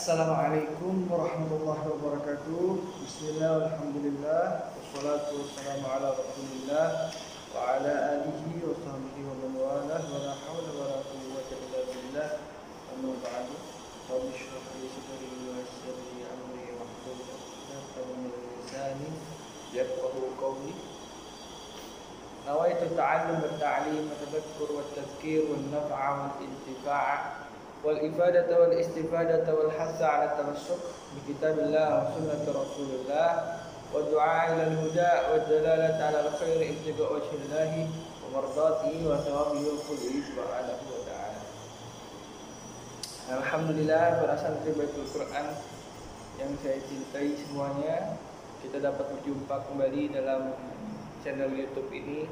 Assalamualaikum warahmatullahi wabarakatuh. Bismillah, alhamdulillah, wassalatu wassalamu ala rasulillah wa ala alihi wa sahbihi wa man walah, wa la hawla wa la quwwata illa billah. Amma ba'du. Rabbi shrah li sadri wa yassir li amri wahlul 'uqdatam min lisani yafqahu qawli. Nawaitu ta'allum wa ta'lim wa tadhakkur wa tadhkir wa naf'a wal intifa' والإفادة والاستفادة والحث على التمسك بكتاب الله وسنة رسول الله والدعاء إلى الهدى والدلالة على الخير ابتغاء وجه الله ومرضاته وثوابه وفضله سبحانه وتعالى. Alhamdulillah, para santri Baitul Quran yang saya cintai semuanya, kita dapat berjumpa kembali dalam channel YouTube ini,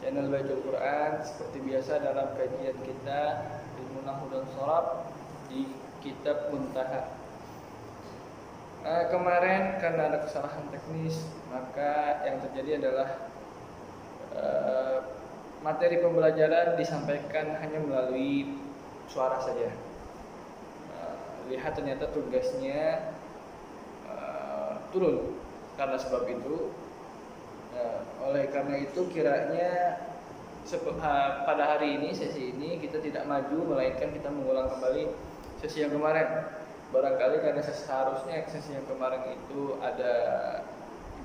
channel Baitul Quran. Seperti biasa dalam kajian kita Ilmu Nahwu dan Shorab di Kitab Muntaha. Kemarin karena ada kesalahan teknis, maka yang terjadi adalah materi pembelajaran disampaikan hanya melalui suara saja. Lihat ternyata tugasnya turun karena sebab itu. Oleh karena itu kiranya pada hari ini, sesi ini kita tidak maju, melainkan kita mengulang kembali sesi yang kemarin. Barangkali karena seharusnya sesi yang kemarin itu ada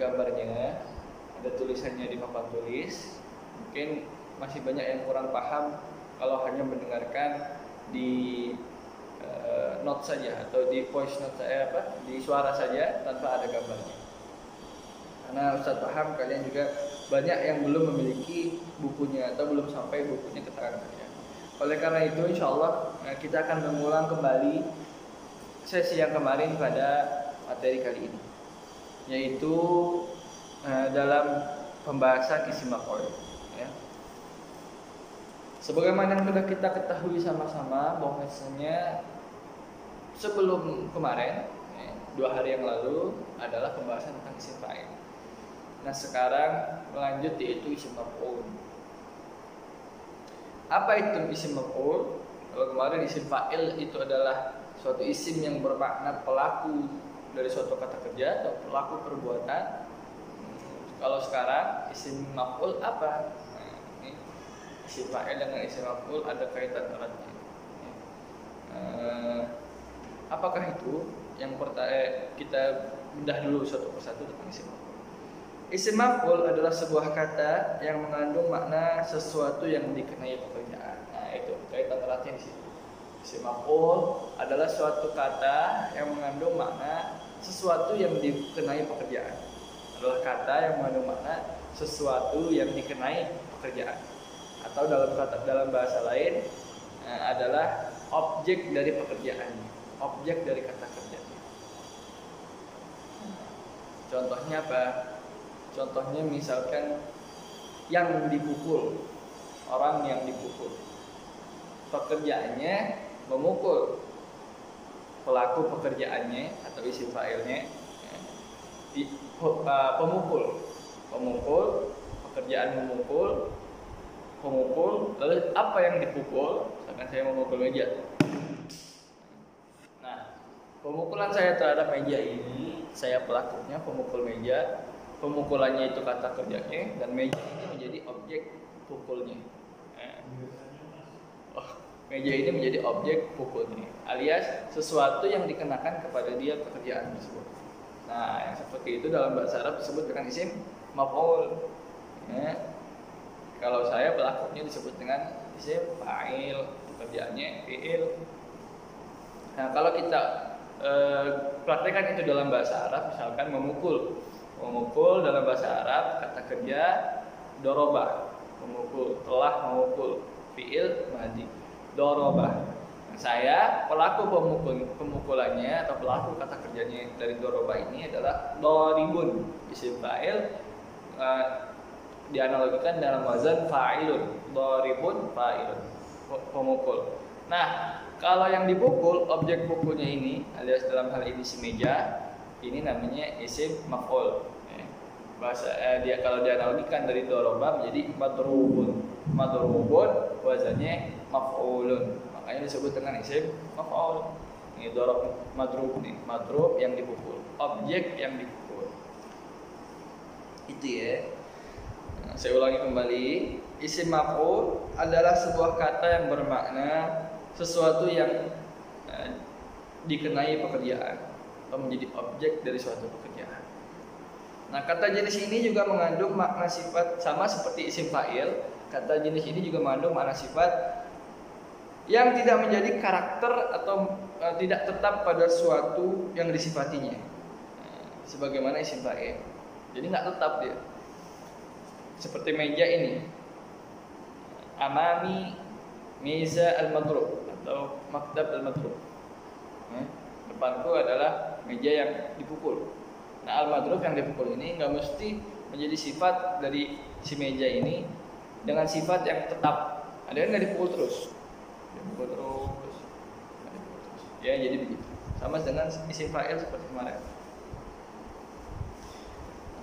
gambarnya, ada tulisannya di papan tulis. Mungkin masih banyak yang kurang paham kalau hanya mendengarkan di note saja atau di voice note saya, di suara saja tanpa ada gambarnya. Karena Ustaz paham kalian juga banyak yang belum memiliki bukunya atau belum sampai bukunya ke tangan kalian. Oleh karena itu insya Allah kita akan mengulang kembali sesi yang kemarin pada materi kali ini, yaitu dalam pembahasan isim maf'ul. Ya. Sebagaimana yang sudah kita ketahui sama-sama bahwasanya sebelum kemarin, 2 hari yang lalu adalah pembahasan tentang isim fa'il. Nah sekarang melanjut yaitu isim maf'ul. Apa itu isim maf'ul? Kalau kemarin isim fa'il itu adalah suatu isim yang bermakna pelaku dari suatu kata kerja atau pelaku perbuatan. Kalau sekarang isim maf'ul apa? Nah, ini isim fa'il dengan isim maf'ul ada kaitan eratnya. Apakah itu? Yang pertama kita bedah dulu satu persatu tentang isim maf'ul. Isim maf'ul adalah sebuah kata yang mengandung makna sesuatu yang dikenai pekerjaan. Nah, itu kaitan eratnya di situ. Isim maf'ul adalah suatu kata yang mengandung makna sesuatu yang dikenai pekerjaan. Adalah kata yang mengandung makna sesuatu yang dikenai pekerjaan. Atau dalam bahasa lain adalah objek dari pekerjaan. Objek dari kata kerja. Contohnya apa? Contohnya misalkan yang dipukul, orang yang dipukul, pekerjaannya memukul, pelaku pekerjaannya atau isim fa'ilnya pemukul, pekerjaan memukul, lalu apa yang dipukul? Misalkan saya memukul meja. Nah, pemukulan saya terhadap meja ini, saya pelakunya pemukul meja. Pemukulannya itu kata kerjanya dan meja ini menjadi objek pukulnya. Meja ini menjadi objek pukulnya, alias sesuatu yang dikenakan kepada dia pekerjaan tersebut. Nah, yang seperti itu dalam bahasa Arab disebut dengan isim maf'ul. Kalau saya pelakunya disebut dengan isim fa'il, pekerjaannya fi'il. Nah, kalau kita praktekkan itu dalam bahasa Arab, misalkan memukul dalam bahasa Arab kata kerja dorobah, memukul, telah memukul, fi'il madhi, dorobah. Nah, saya pelaku pemukulannya atau pelaku kata kerjanya dari dorobah ini adalah doribun, isim fa'il, dianalogikan dalam wazan fa'ilun, doribun fa'ilun, pemukul. Nah, kalau yang dipukul, objek pukulnya ini alias dalam hal ini si meja, ini namanya isim maf'ul. Dia kalau dianalogikan dari doroba menjadi madrubun. Madrubun wazannya maf'ulun. Makanya disebut dengan isim maf'ul. Ini dorob madrub nih, madrub yang dipukul, objek yang dipukul. Itu ya. Nah, saya ulangi kembali, isim maf'ul adalah sebuah kata yang bermakna sesuatu yang dikenai pekerjaan atau menjadi objek dari suatu pekerjaan. Nah, kata jenis ini juga mengandung makna sifat sama seperti isim fa'il. Kata jenis ini juga mengandung makna sifat yang tidak menjadi karakter atau tidak tetap pada suatu yang disifatinya. Sebagaimana isim fa'il. Jadi nggak tetap dia. Seperti meja ini. Amami meza al-madrub atau maktab al-madrub. Depanku adalah meja yang dipukul. Nah, al-madrub yang dipukul ini nggak mesti menjadi sifat dari si meja ini dengan sifat yang tetap. Ada yang nggak dipukul terus. Dipukul terus. Ya, jadi begitu. Sama dengan isim fa'il seperti kemarin.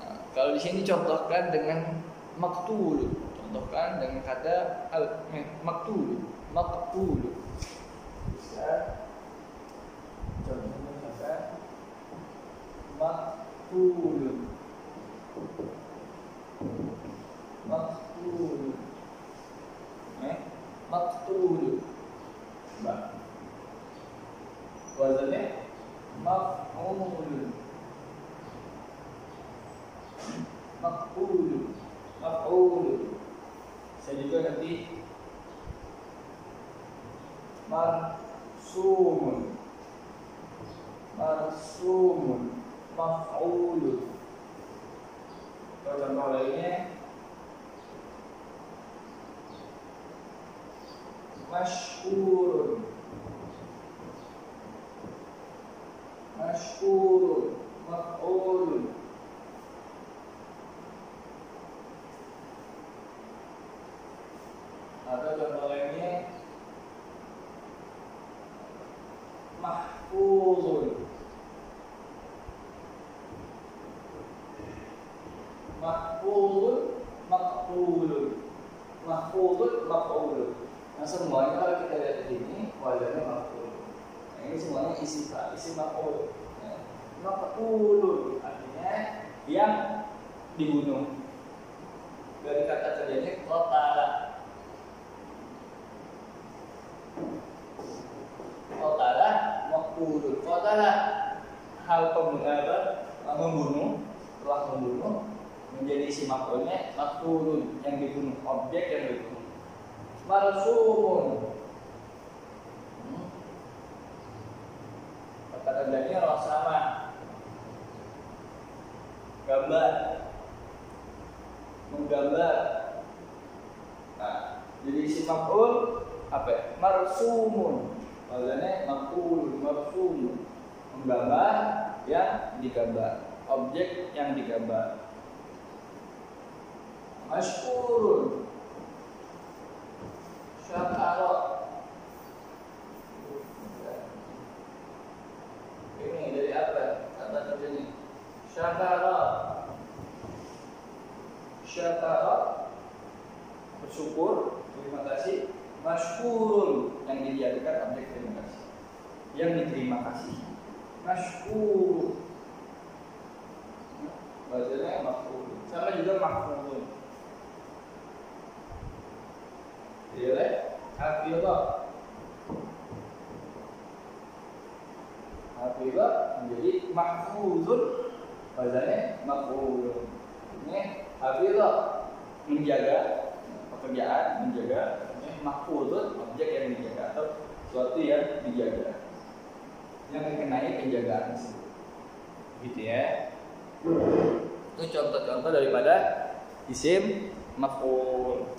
Nah, kalau di sini contohkan dengan maktul. Contohkan dengan kata maktul. Maktul. Bisa contohnya kata maktul. Maktul. Maktul. Wazannya maf'ul. Maf'ul. Maf'ul. Saya juga nanti marsumun. Marsumun. Maf'ul. Contoh lainnya masyhurun. Masyhurun. Maf'ul. Atau contoh lainnya mahfuzun. Mahfuzun. Maqbulun. Mahfuzun. Maqbulun. Nah, semuanya kalau kita lihat di sini wazannya maf'ul. Nah, ini semuanya isim fa'il, isim maf'ul. Maf'ulun artinya yang dibunuh. Dari kata kerjanya qatala. Qatala maf'ulun. Qatala hal membunuh, telah membunuh menjadi isim maf'ulnya maf'ulun yang dibunuh, objek yang dibunuh. Marsumun. Kata kerjanya rasama. Gambar. Menggambar. Nah, jadi isim maf'ul apa ya? Marsumun. Maksudnya maf'ul, marsumun. Menggambar yang digambar, objek yang digambar. Masyhurun. Syakara. Ini dari apa? Kata kerjanya syakara. Syakara bersyukur, terima kasih. Masyhurun yang dijadikan objek terima kasih, yang diterima kasih. Masyhur. Bahasanya masyhur. Sama juga mahfuzun. Iya, hafizah. Hafizah menjadi mahfuzun, bahasanya maf'ul. Ini hafizah menjaga pekerjaan, menjaga. Mahfuzun objek yang dijaga atau sesuatu yang dijaga, yang dikenai penjagaan tersebut. Gitu ya. Itu contoh-contoh daripada isim maf'ul.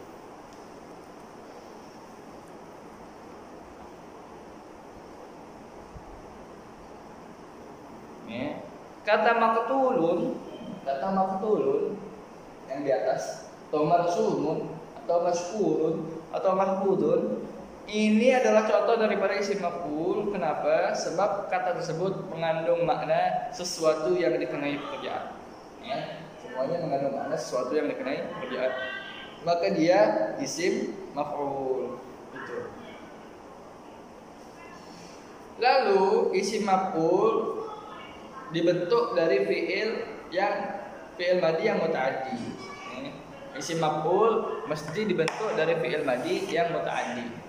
Kata maktulun yang di atas, atau marsumun, atau masyhurun, atau mahfudun, ini adalah contoh daripada isim maf'ul. Kenapa? Sebab kata tersebut mengandung makna sesuatu yang dikenai pekerjaan. Ya, semuanya mengandung makna sesuatu yang dikenai pekerjaan. Maka dia isim maf'ul. Itu. Lalu isim maf'ul dibentuk dari fi'il madi yang muta'addi. Isim maf'ul mesti dibentuk dari fi'il madi yang muta'addi.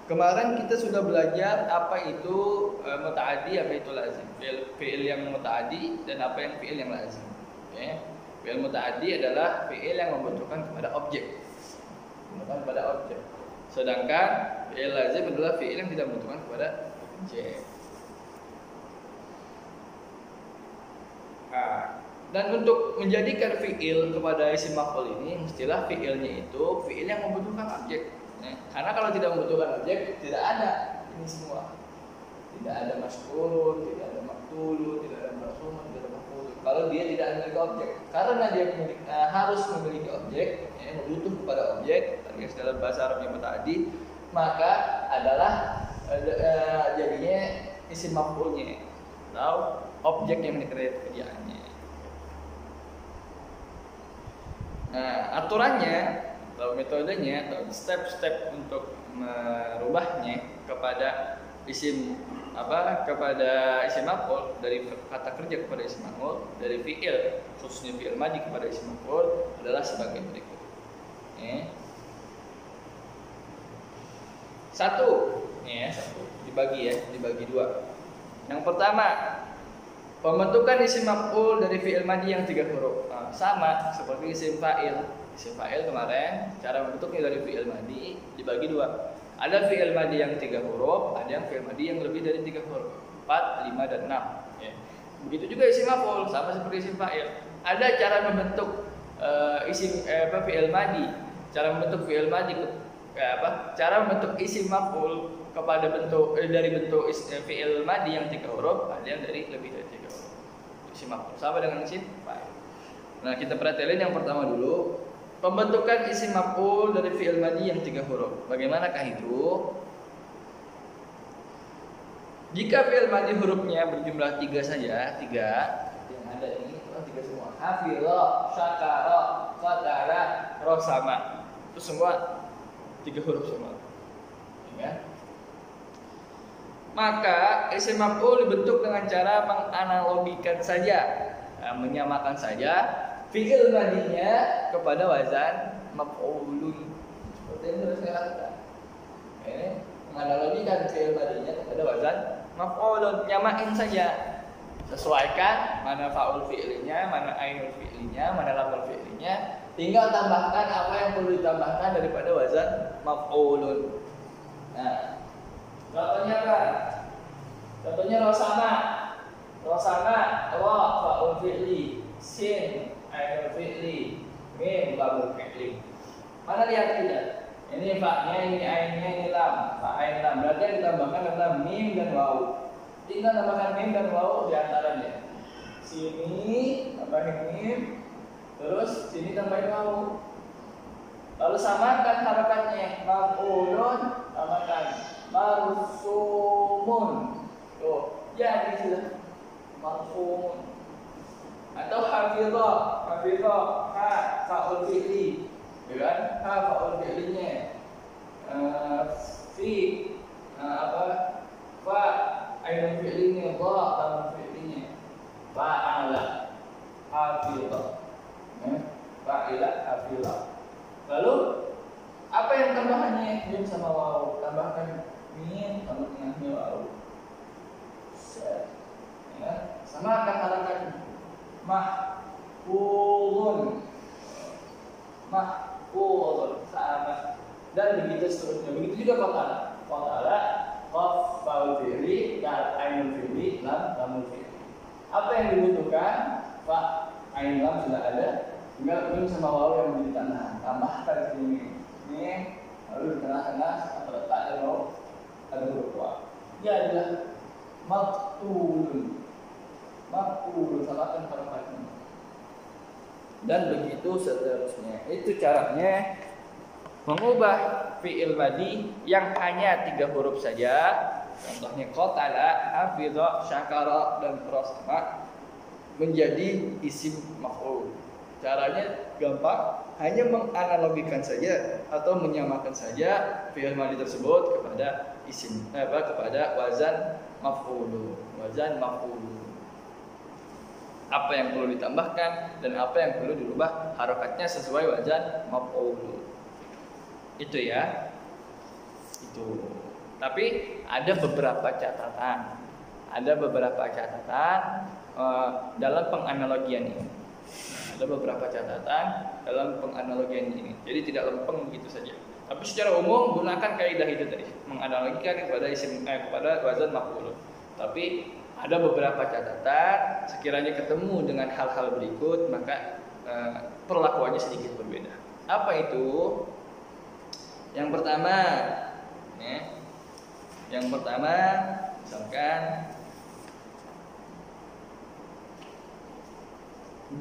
Kemarin kita sudah belajar apa itu muta'addi, apa itu lazim. Fi'il yang muta'addi dan apa yang fi'il yang lazim. Fi'il muta'addi adalah fi'il yang membutuhkan kepada objek. Membutuhkan kepada objek. Sedangkan fi'il lazim adalah fi'il yang tidak membutuhkan kepada objek. Dan untuk menjadikan fi'il kepada isim maf'ul ini, mestilah fi'ilnya itu fi'il yang membutuhkan objek. Karena kalau tidak membutuhkan objek, tidak ada ini semua. Tidak ada mas'ulun, tidak ada maktulun, tidak ada marfu'un, tidak ada maf'ulun. Kalau dia tidak memiliki objek, karena dia harus memiliki objek, butuh kepada objek, alias dalam bahasa Arabnya muta'addi, maka adalah jadinya isim maf'ulnya atau objek yang dikerjaannya. Nah, aturannya atau metodenya atau step-step untuk merubahnya kepada isim maf'ul, dari kata kerja kepada isim maf'ul, dari fi'il khususnya fi'il madi kepada isim maf'ul adalah sebagai berikut. Satu dibagi dua. Yang pertama, pembentukan isim maf'ul dari fi'il madi yang 3 huruf. Sama seperti isim fa'il. Isim fa'il kemarin cara membentuknya dari fi'il madi dibagi dua. Ada fi'il madi yang 3 huruf, ada yang fi'il madi yang lebih dari 3 huruf, 4, 5 dan 6. Begitu juga isim maf'ul, sama seperti isim fa'il. Ada cara membentuk fi'il madi, cara membentuk fi'il madi cara membentuk isim maf'ul kepada dari bentuk fi'il madi yang 3 huruf, ada yang dari lebih dari 3 huruf. Isim maf'ul sama dengan isim fa'il. Nah, kita perhatiin yang pertama dulu. Pembentukan isim maf'ul dari fi'il madi yang 3 huruf. Bagaimanakah itu? Jika fi'il madi hurufnya berjumlah 3 saja, 3 yang ada ini 3 semua. Hafidha, syakara, qatala, rosama. Itu semua 3 huruf semua. Ya. Maka isim maf'ul dibentuk dengan cara menganalogikan saja, menyamakan saja fi'il madinya kepada wazan maf'ulun. Seperti yang sudah saya katakan. Menganalogikan fi'il madinya kepada wazan maf'ulun, nyamain saja. Sesuaikan mana fa'ul fi'linya, mana ainul fi'linya, mana lamul fi'linya. Tinggal tambahkan apa yang perlu ditambahkan daripada wazan maf'ulun. Nah, contohnya apa? Contohnya rosama. Rosama, ra fa'ul fi'li, sin ainul fi'li, mim lamul fi'li. Mana lihat tidak? Ini fa-nya, ini ainnya, ini lam. Fa ain lam. Berarti yang ditambahkan adalah mim dan waw. Tinggal tambahkan mim dan waw di antaranya. Sini tambahin mim, terus sini tambahin waw. Lalu samakan harokatnya. Maf'ulun samakan marfumun. Tuh, jadi sudah marfumun. Atau hafidhah, ha fa'ul fi'li, ya kan? Ha fa'ul fi'linya. Fi fa ainul fi'linya, dha lamul fi'linya. Fa'ala hafidhah. Fa'ila hafidhah. Lalu apa yang tambahannya? Mim sama waw. Tambahkan mim sama tengahnya waw. Ya, sama akan harakatnya. Mahfuzun sama, dan begitu seterusnya. Begitu juga qatala qaf fa'ul fi'li, dal ainul fi'li, lam lamul fi'li. Apa yang dibutuhkan? Fa ain lam sudah ada, tinggal mim sama waw yang menjadi tambahan. Tambahkan sini ini, lalu di tengah-tengah atau letak dan waw ada huruf wa. Dia adalah maktulun samakan harokatnya. Dan begitu seterusnya. Itu caranya mengubah fi'il madi yang hanya 3 huruf saja. Contohnya qatala, hafidha, syakara dan rosama menjadi isim maf'ul. Caranya gampang, hanya menganalogikan saja atau menyamakan saja fi'il madhi tersebut kepada isim kepada wazan maf'ulu. Wazan maf'ulu. Apa yang perlu ditambahkan dan apa yang perlu dirubah harokatnya sesuai wazan maf'ulu. Itu ya. Itu. Tapi ada beberapa catatan. Dalam penganalogian ini. Ada beberapa catatan dalam penganalogian ini. Jadi tidak lempeng begitu saja. Tapi secara umum gunakan kaidah itu tadi, menganalogikan kepada kepada wazan maf'ul. Tapi ada beberapa catatan, sekiranya ketemu dengan hal-hal berikut maka perlakuannya sedikit berbeda. Apa itu? Yang pertama, misalkan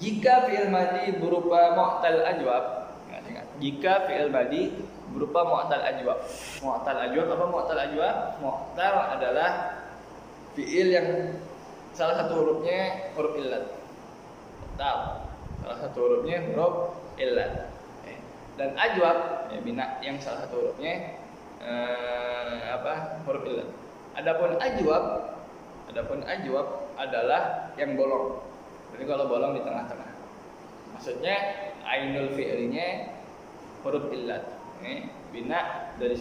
jika fi'il madhi berupa mu'tal ajwab, jika fi'il madhi berupa mu'tal ajwab. Mu'tal ajwab apa mu'tal ajwab? Mu'tal adalah fi'il yang salah satu hurufnya huruf illat. Mu'tal. Salah satu hurufnya huruf illat. Dan ajwab ya bina yang salah satu hurufnya huruf illat. Adapun ajwab adalah yang bolong. Jadi kalau bolong di tengah-tengah. Maksudnya ainul fi'linya huruf illat. Bina dari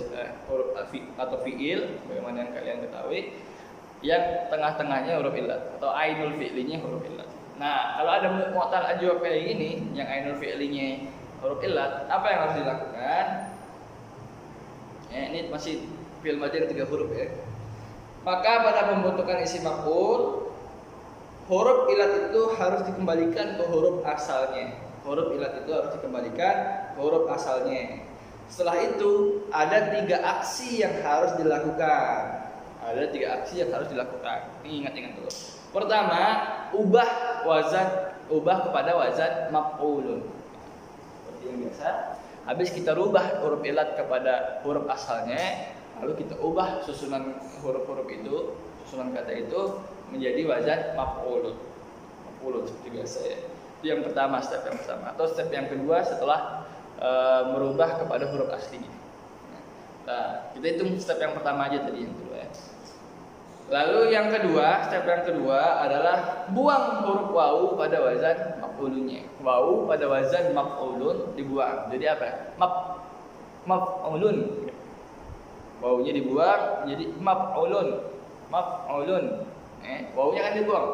huruf atau fi'il bagaimana yang kalian ketahui, yang tengah-tengahnya huruf illat atau ainul fi'linya huruf illat. Nah, kalau ada mu'tal ajwab kayak gini yang ainul fi'linya huruf illat, apa yang harus dilakukan? Ini masih fi'il madhi 3 huruf ya. Maka pada pembentukan isim maf'ul, huruf illat itu harus dikembalikan ke huruf asalnya. Setelah itu ada 3 aksi yang harus dilakukan. Ini ingat-ingat dulu. Pertama, ubah kepada wazan maf'ulun. Seperti yang biasa. Habis kita rubah huruf illat kepada huruf asalnya, lalu kita ubah susunan huruf-huruf itu, susunan kata itu menjadi wazan maf'ulun seperti biasa ya. Itu yang pertama, step yang pertama. Atau step yang kedua setelah merubah kepada huruf aslinya. Nah, kita hitung step yang pertama aja tadi yang kedua ya. Lalu step yang kedua adalah buang huruf wawu pada wazan maf'ulunnya. Wawu pada wazan maf'ulun dibuang. Jadi apa? Maf'ulun. Wawunya dibuang jadi maf'ulun. Wawunya kan dibuang.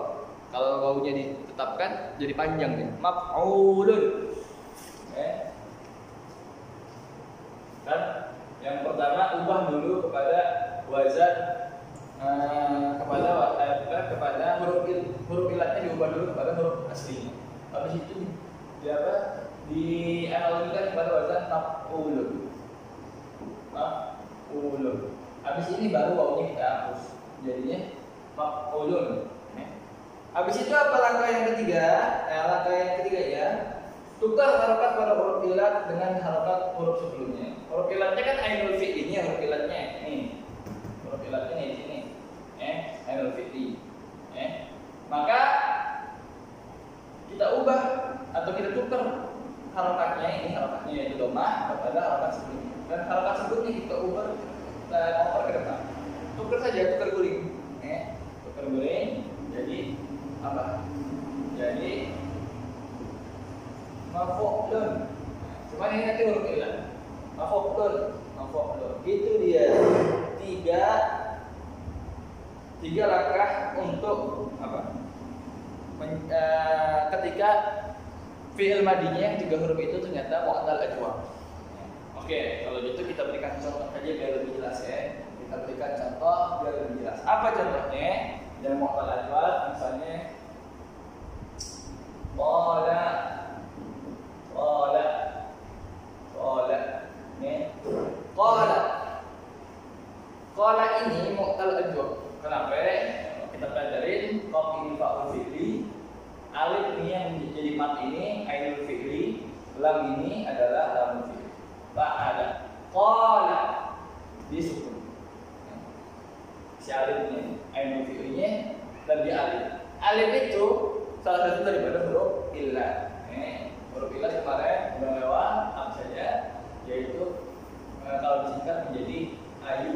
Kalau wawunya ditetapkan jadi panjang nih. Maf'ulun. Dan yang pertama ubah dulu kepada wazan kepada huruf illatnya diubah dulu kepada huruf aslinya. Habis itu dianalogikan kepada wazan maf'ulun. Habis ini baru wawunya kita hapus. Jadinya maf'ulun. Habis itu apa langkah yang ketiga? Ya, tukar harokat pada huruf illat dengan harokat huruf sebelumnya. Huruf illatnya kan ainul fi'linya, huruf illatnya nih. Huruf illatnya di sini. Ainul fi'li. Maka kita ubah atau kita tukar harokatnya yaitu domah kepada harokat sebelumnya. Dan harokat sebelumnya kita ubah ke depan. Tukar guling. Tukar guling jadi apa? Jadi maf'ulun. Cuma ini nanti huruf illat. Maf'ulun. Itu dia tiga langkah untuk apa? Ketika fi'il madhinya yang 3 huruf itu ternyata mu'tal ajwab. Oke, kalau gitu kita berikan contoh saja biar lebih jelas ya. Apa contohnya? Yang mu'tal ajwab misalnya qala ini mu'tal ajwab. Kenapa? Kita pelajarin qaf ini fa'ul fi'li, alif ini yang menjadi mat ini ainul fi'li, lam ini adalah lam fi'li. Ba'ada qala disukun. Si alif ini ainul fi'linya dan di alif. Alif itu salah satu daripada huruf illat. Huruf ilat kemarin udah lewat apa saja, yaitu kalau disingkat menjadi ayu.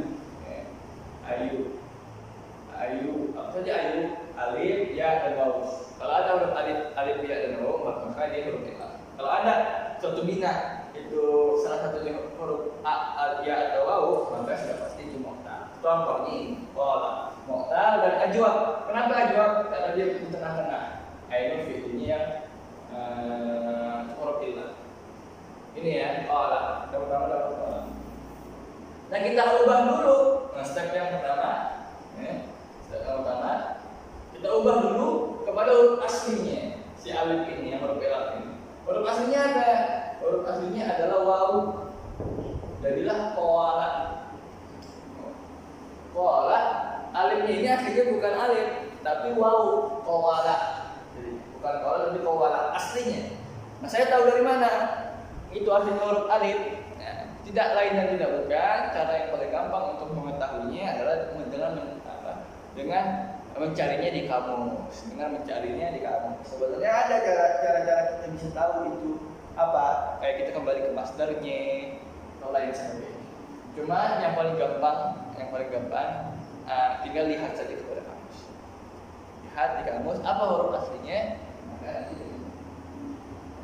Ayu, apa saja ayu? Alif, ya, dan waw. Kalau ada huruf alif, ya, dan waw, maka dia huruf ilat. Kalau ada suatu bina itu salah satunya huruf a, ya, atau waw, maka sudah pasti itu mu'tal. Contohnya ini, mu'tal dan ajwab. Kenapa ajwab? Karena dia di tengah-tengah. Ini fi'ilnya yang huruf ilat. Ini ya, qala. Pertama dapat qala. Nah, kita ubah dulu. Nah, step yang pertama, kita ubah dulu kepada huruf aslinya si alif ini, yang huruf ilat ini. Huruf aslinya ada. Huruf aslinya adalah waw. Jadilah qala. Qala, alifnya ini aslinya bukan alif, tapi waw, qala. Jadi bukan qala tapi qala aslinya. Nah, saya tahu dari mana itu aslinya huruf alif. Tidak lain dan tidak bukan, cara yang paling gampang untuk mengetahuinya adalah dengan mencarinya di kamus. Sebenarnya ada cara-cara kita bisa tahu itu apa. Kayak kita kembali ke masdarnya atau lain sebagainya. Cuma yang paling gampang, tinggal lihat saja kepada kamus. Lihat di kamus apa huruf aslinya, maka nanti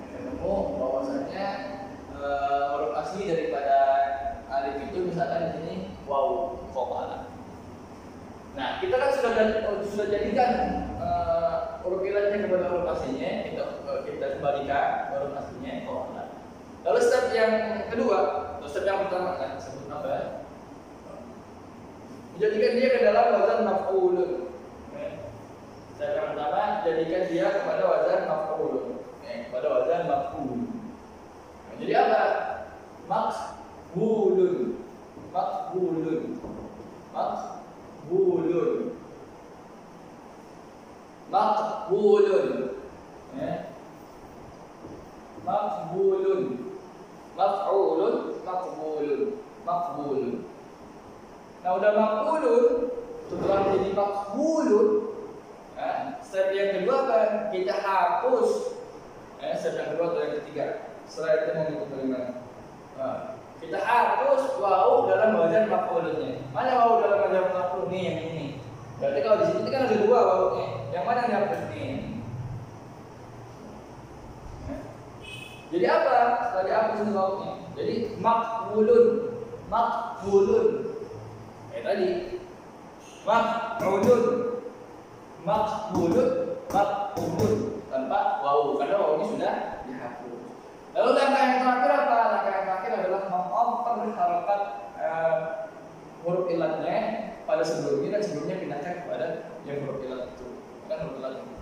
ketemu bahwasanya huruf asli daripada alif itu misalkan di sini waw, qala. Nah, kita kan sudah jadikan huruf ilatnya kepada huruf aslinya, kita kembalikan huruf aslinya qala. Lalu step yang kedua, step yang pertama kan sebut apa? Menjadikan dia ke dalam wazan maf'ulun. Step yang pertama, jadikan dia kepada wazan maf'ulun. Kepada wazan maf'ul. Jadi apa? Maqbulun. Maqbulun. Maf'ulun, maqbulun. Nah, udah maqbulun, setelah menjadi maqbulun, step yang kedua kan kita hapus. Step yang kedua atau yang ketiga? Setelah itu mengikut bagaimana? Kita hapus waw dalam wazan maf'ulunnya. Mana waw dalam wazan maf'ul nih yang ini? Berarti kalau di sini kan ada dua wawnya. Yang mana yang dihapus ini? Jadi apa? Setelah dihapus ini wawnya. Jadi maqbulun. Tadi maqbulun tanpa waw karena wawnya sudah dihapus. Lalu langkah yang terakhir apa? Langkah yang terakhir adalah mengoper harokat huruf ilatnya pada sebelumnya dan sebelumnya pindahkan kepada yang huruf ilat itu. Kan huruf ilat itu.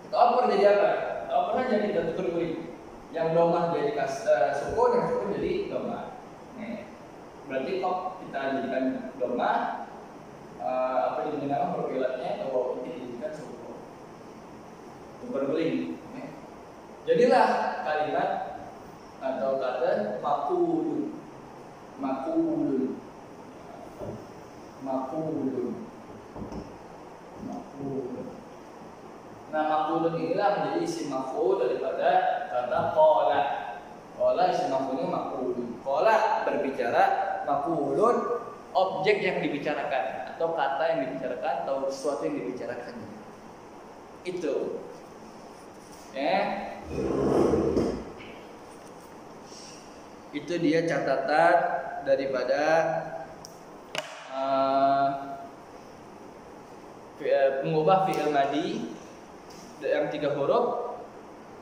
Kita oper jadi apa? Kita oper aja kita tutur yang domah jadi sukun, yang sukun jadi domah. Berarti kok kita jadikan domah apa yang dinamakan huruf ilatnya atau ini dijadikan sukun. Berguling. Jadilah kalimat atau kata maqulun. Nah, maqulun inilah menjadi isim maf'ul daripada kata qala. Qala isim maf'ulnya maqulun. Qala berbicara, maqulun objek yang dibicarakan atau kata yang dibicarakan atau sesuatu yang dibicarakan. Itu. Itu dia catatan daripada mengubah fi'il madi yang 3 huruf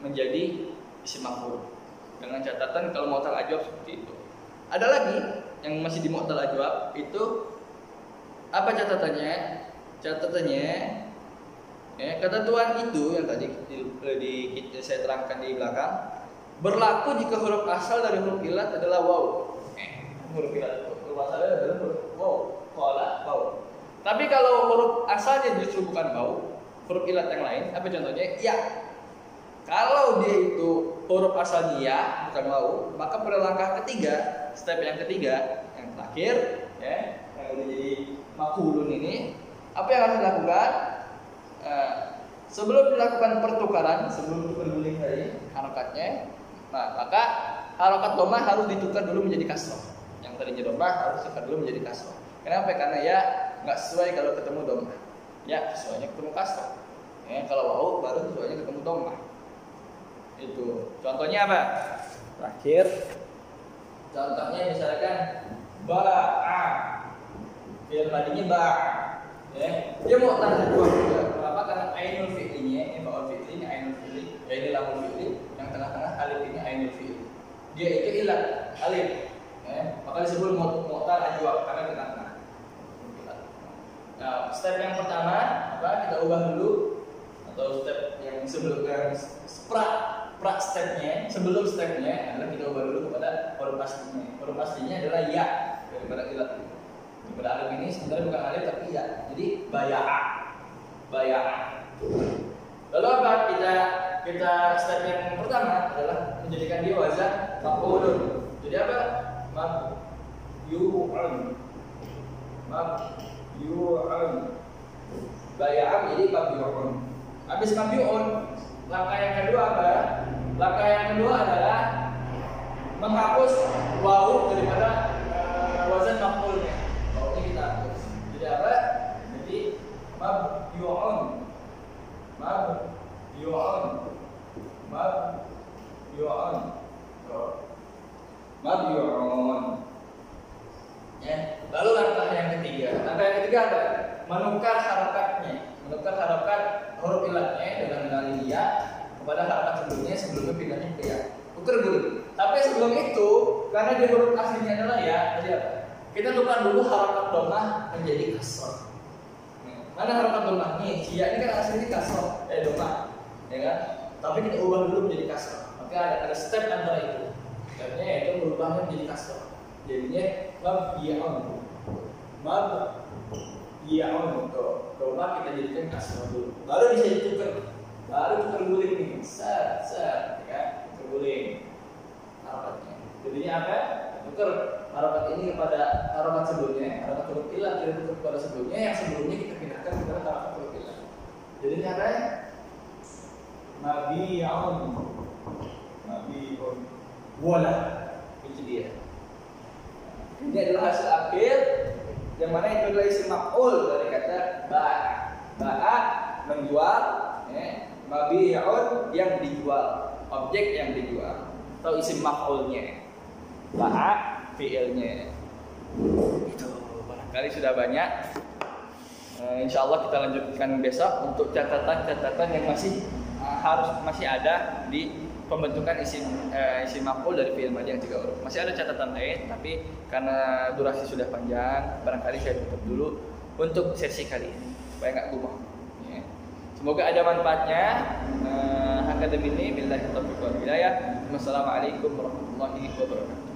menjadi isim maf'ul dengan catatan kalau mu'tal ajwab seperti itu. Ada lagi yang masih di mu'tal ajwab itu apa catatannya? Ketentuan itu yang tadi saya terangkan di belakang berlaku jika huruf asal dari huruf ilat adalah waw. Huruf ilat huruf asalnya adalah huruf waw, qala waw. Tapi kalau huruf asalnya justru bukan waw, huruf ilat yang lain, apa contohnya? Ya. Kalau dia itu huruf asalnya ya, bukan waw, maka pada langkah ketiga, step yang ketiga, yang terakhir, yang udah jadi maqulun ini, apa yang harus dilakukan? Sebelum dilakukan pertukaran, sebelum berguling tadi harokatnya, nah maka harokat domah harus ditukar dulu menjadi kasroh. Yang tadinya domah harus ditukar dulu menjadi kasroh. Kenapa? Karena ya nggak sesuai kalau ketemu domah. Ya sesuainya ketemu kasroh. Ya, kalau wau baru sesuainya ketemu domah. Itu contohnya apa? Terakhir, contohnya misalkan ba'a, fi'il madinya ba'a. Ya, dia mau tanda dua juga. Kenapa? Karena ainul fi'linya, faul fi'li ini ainul fi'li, ya ini lamul fi'li, yang tengah-tengah alif ini ainul fi'li. Dia itu ilat alif. Ya, maka disebut mu'tal ajwa karena di tengah-tengah. Nah, step yang pertama apa? Kita ubah dulu atau step yang sebelumnya pra stepnya, sebelum stepnya adalah kita ubah dulu kepada huruf pastinya. Huruf pastinya adalah ya daripada ilat. Daripada alif ini sebenarnya bukan alif tapi ya. Jadi baya'a. Lalu apa? Kita step yang pertama adalah menjadikan dia wazan maf'ulun. Jadi apa? Maf'ulun. Baya'a jadi maf'ulun. Habis maf'ulun, langkah yang kedua apa? Langkah yang kedua adalah menghapus wawu daripada wazan maf'ulnya. Wawunya kita hapus. Jadi apa? Jadi maf'ulun. Ya. Lalu langkah yang ketiga. Langkah yang ketiga apa? Menukar harokat huruf ilatnya dengan mengalih ya kepada harokat sebelumnya pindahnya ke ya. Tukar dulu. Tapi sebelum itu, karena dia huruf aslinya adalah ya, jadi apa? Kita tukar dulu harokat domah menjadi kasroh. Mana harokat domah? Nih, ya ini kan aslinya kasroh, domah, ya kan? Tapi kita ubah dulu menjadi kasroh. Maka ada step antara itu. Stepnya yaitu merubahnya menjadi kasroh. Jadinya mabiya'un tuh. Domah kita jadikan kasroh dulu. Baru bisa ditukar. Baru tukar guling nih. Set, ya, tukar guling harokatnya. Jadinya apa? Tukar harokat ini kepada harokat sebelumnya, harokat huruf ilah kita tukar kepada sebelumnya, yang sebelumnya kita pindahkan kepada harokat huruf ilah. Jadinya apa? Mabiya'un. Wala. Itu dia. Ini adalah hasil akhir yang mana itu adalah isim maf'ul dari kata ba'a menjual, mabiya'un yang dijual, objek yang dijual atau isim maf'ulnya. Ba'a fi'ilnya. Itu barangkali sudah banyak. Insya Allah kita lanjutkan besok untuk catatan-catatan yang masih ada di pembentukan isim maf'ul dari fi'il madhi yang 3 huruf. Masih ada catatan lain, tapi karena durasi sudah panjang, barangkali saya tutup dulu untuk sesi kali ini supaya nggak gumoh. Ya. Semoga ada manfaatnya. Hakadami ini billahi taufiq wal hidayah. Wassalamualaikum warahmatullahi wabarakatuh.